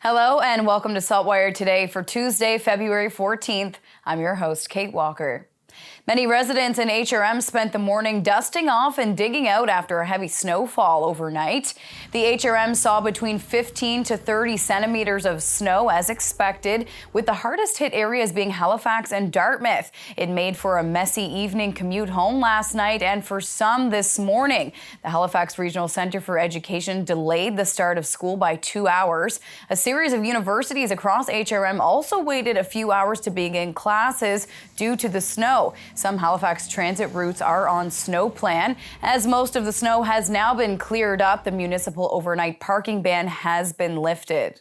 Hello and welcome to SaltWire today for Tuesday, February 14th. I'm your host, Kate Walker. Many residents in HRM spent the morning dusting off and digging out after a heavy snowfall overnight. The HRM saw between 15 to 30 centimeters of snow as expected, with the hardest hit areas being Halifax and Dartmouth. It made for a messy evening commute home last night and for some this morning. The Halifax Regional Centre for Education delayed the start of school by 2 hours. A series of universities across HRM also waited a few hours to begin classes due to the snow. Some Halifax transit routes are on snow plan. As most of the snow has now been cleared up, the municipal overnight parking ban has been lifted.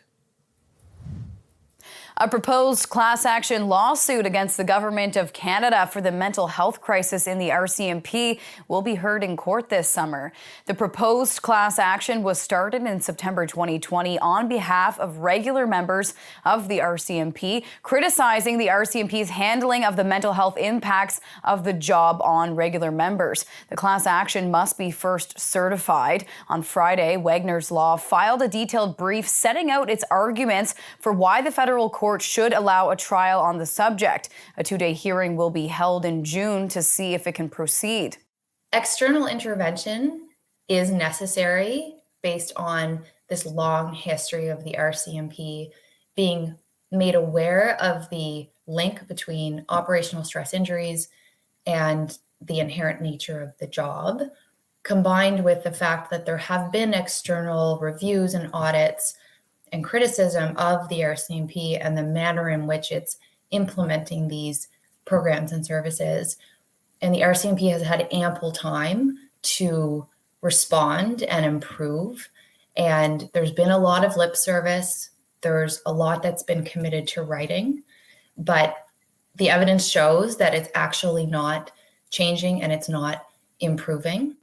A proposed class action lawsuit against the Government of Canada for the mental health crisis in the RCMP will be heard in court this summer. The proposed class action was started in September 2020 on behalf of regular members of the RCMP, criticizing the RCMP's handling of the mental health impacts of the job on regular members. The class action must be first certified. On Friday, Wagner's Law filed a detailed brief setting out its arguments for why the federal court should allow a trial on the subject. A two-day hearing will be held in June to see if it can proceed. External intervention is necessary based on this long history of the RCMP being made aware of the link between operational stress injuries and the inherent nature of the job, combined with the fact that there have been external reviews and audits and criticism of the RCMP and the manner in which it's implementing these programs and services. And the RCMP has had ample time to respond and improve. And there's been a lot of lip service. There's a lot that's been committed to writing, but the evidence shows that it's actually not changing and it's not improving.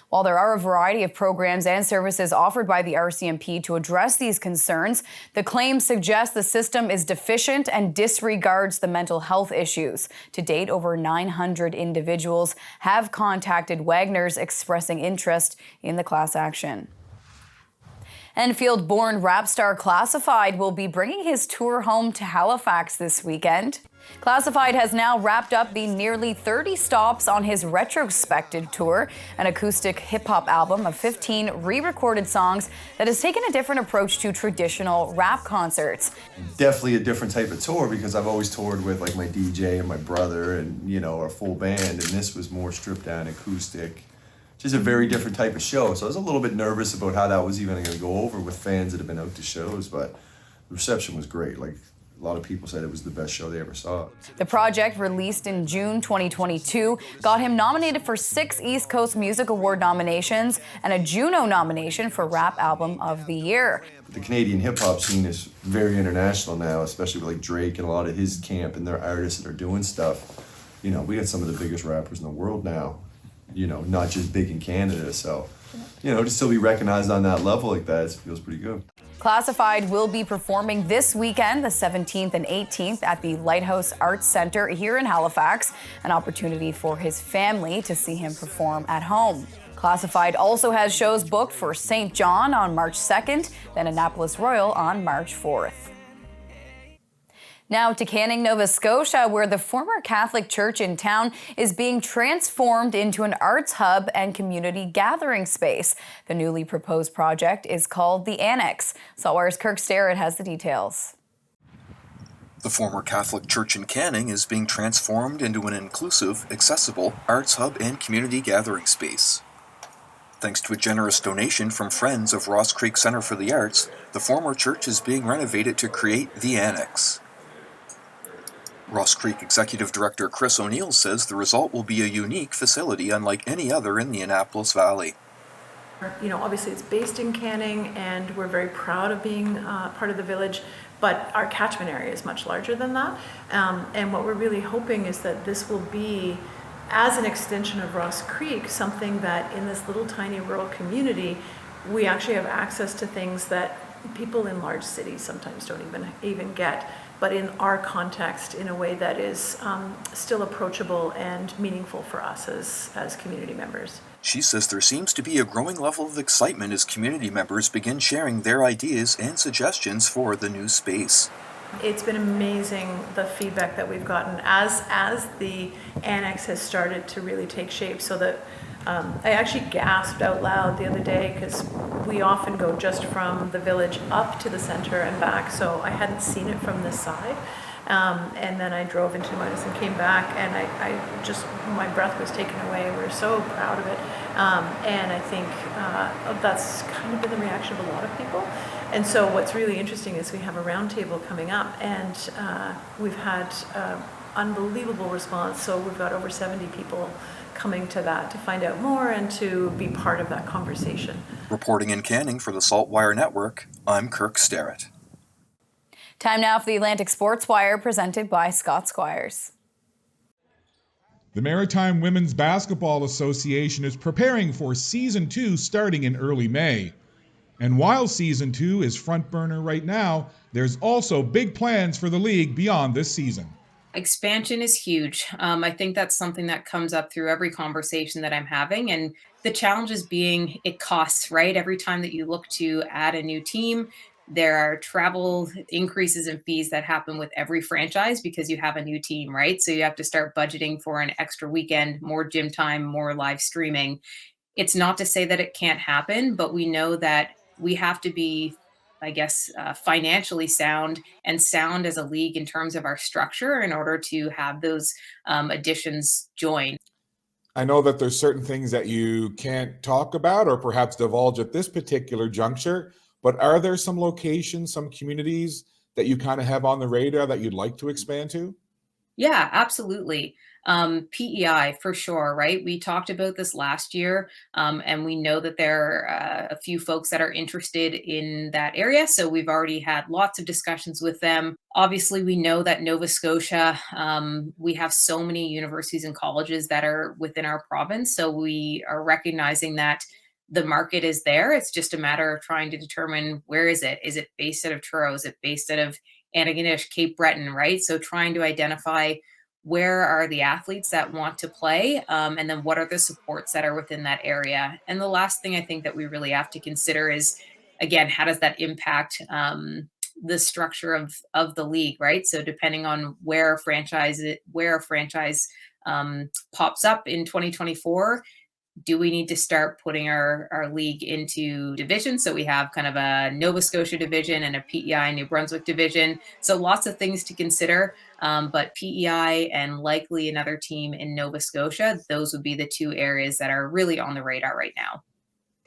While there are a variety of programs and services offered by the RCMP to address these concerns, the claim suggests the system is deficient and disregards the mental health issues. To date, over 900 individuals have contacted Wagner's expressing interest in the class action. Enfield-born rap star Classified will be bringing his tour home to Halifax this weekend. Classified has now wrapped up the nearly 30 stops on his retrospective tour, an acoustic hip-hop album of 15 re-recorded songs that has taken a different approach to traditional rap concerts. Definitely a different type of tour because I've always toured with like my DJ and my brother and, you know, our full band, and this was more stripped down acoustic. Just a very different type of show. So I was a little bit nervous about how that was even going to go over with fans that have been out to shows, but the reception was great. Like, a lot of people said it was the best show they ever saw. The project, released in June 2022, got him nominated for 6 East Coast Music Award nominations and a Juno nomination for Rap Album of the Year. The Canadian hip-hop scene is very international now, especially with like Drake and a lot of his camp and their artists that are doing stuff. You know, we got some of the biggest rappers in the world now, you know, not just big in Canada. So, you know, to still be recognized on that level like that, it feels pretty good. Classified will be performing this weekend, the 17th and 18th, at the Lighthouse Arts Centre here in Halifax, an opportunity for his family to see him perform at home. Classified also has shows booked for St. John on March 2nd, then Annapolis Royal on March 4th. Now to Canning, Nova Scotia, where the former Catholic church in town is being transformed into an arts hub and community gathering space. The newly proposed project is called the Annex. SaltWire's Kirk Starrett has the details. The former Catholic church in Canning is being transformed into an inclusive, accessible arts hub and community gathering space. Thanks to a generous donation from Friends of Ross Creek Centre for the Arts, the former church is being renovated to create the Annex. Ross Creek Executive Director Chris O'Neill says the result will be a unique facility unlike any other in the Annapolis Valley. You know, obviously it's based in Canning and we're very proud of being part of the village, but our catchment area is much larger than that. And what we're really hoping is that this will be, as an extension of Ross Creek, something that in this little tiny rural community, we actually have access to things that people in large cities sometimes don't even get, but in our context in a way that is still approachable and meaningful for us as community members. She says there seems to be a growing level of excitement as community members begin sharing their ideas and suggestions for the new space. It's been amazing, the feedback that we've gotten as the annex has started to really take shape, so that I actually gasped out loud the other day because we often go just from the village up to the center and back, so I hadn't seen it from this side. And then I drove into Midas and came back, and I just, my breath was taken away. We're so proud of it. And I think that's kind of been the reaction of a lot of people. And so what's really interesting is we have a roundtable coming up, and we've had unbelievable response. So we've got over 70 people coming to that to find out more and to be part of that conversation. Reporting in Canning for the SaltWire Network, I'm Kirk Starrett. Time now for the Atlantic Sports Wire, presented by Scott Squires. The Maritime Women's Basketball Association is preparing for Season 2 starting in early May. And while Season 2 is front burner right now, there's also big plans for the league beyond this season. Expansion is huge. I think that's something that comes up through every conversation that I'm having. And the challenge is being it costs, right? Every time that you look to add a new team, there are travel increases in fees that happen with every franchise because you have a new team, right? So you have to start budgeting for an extra weekend, more gym time, more live streaming. It's not to say that it can't happen, but we know that we have to be, I guess, financially sound and sound as a league in terms of our structure in order to have those additions join. I know that there's certain things that you can't talk about or perhaps divulge at this particular juncture, but are there some locations, some communities that you kind of have on the radar that you'd like to expand to? Yeah, absolutely. PEI for sure, right? We talked about this last year, and we know that there are a few folks that are interested in that area. So we've already had lots of discussions with them. Obviously, we know that Nova Scotia, we have so many universities and colleges that are within our province. So we are recognizing that the market is there. It's just a matter of trying to determine where is it? Is it based out of Truro? Is it based out of Antigonish, Cape Breton, right? So trying to identify where are the athletes that want to play, and then what are the supports that are within that area. And the last thing I think that we really have to consider is, again, how does that impact the structure of the league, right? So depending on where a franchise pops up in 2024, do we need to start putting our league into divisions? So we have kind of a Nova Scotia division and a PEI New Brunswick division. So lots of things to consider, but PEI and likely another team in Nova Scotia, those would be the two areas that are really on the radar right now.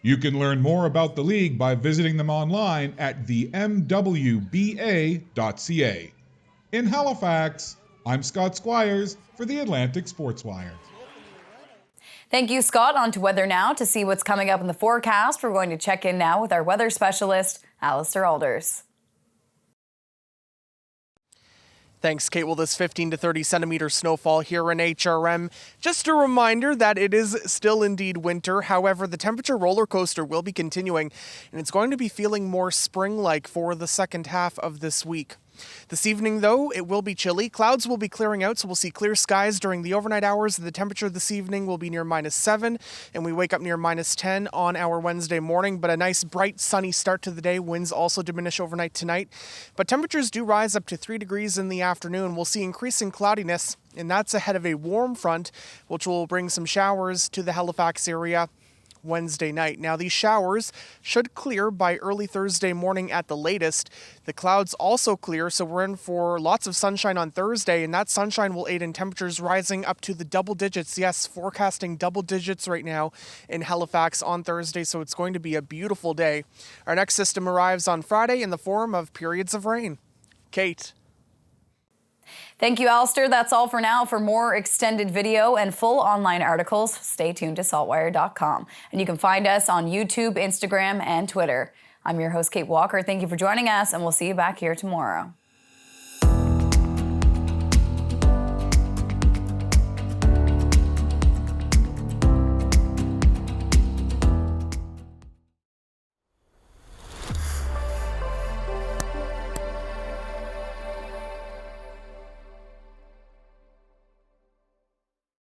You can learn more about the league by visiting them online at themwba.ca. In Halifax, I'm Scott Squires for the Atlantic Sports Wire. Thank you, Scott. On to weather now. To see what's coming up in the forecast, we're going to check in now with our weather specialist, Alistair Alders. Thanks, Kate. Well, this 15 to 30 centimeter snowfall here in HRM. Just a reminder that it is still indeed winter. However, the temperature roller coaster will be continuing, and it's going to be feeling more spring-like for the second half of this week. This evening, though, it will be chilly. Clouds will be clearing out, so we'll see clear skies during the overnight hours. The temperature this evening will be near -7, and we wake up near -10 on our Wednesday morning. But a nice, bright, sunny start to the day. Winds also diminish overnight tonight. But temperatures do rise up to 3 degrees in the afternoon. We'll see increasing cloudiness, and that's ahead of a warm front, which will bring some showers to the Halifax area Wednesday night. Now, these showers should clear by early Thursday morning at the latest. The clouds also clear, so we're in for lots of sunshine on Thursday, and that sunshine will aid in temperatures rising up to the double digits. Yes, forecasting double digits right now in Halifax on Thursday, so it's going to be a beautiful day. Our next system arrives on Friday in the form of periods of rain. Kate. Thank you, Alistair. That's all for now. For more extended video and full online articles, stay tuned to saltwire.com. And you can find us on YouTube, Instagram, and Twitter. I'm your host, Kate Walker. Thank you for joining us, and we'll see you back here tomorrow.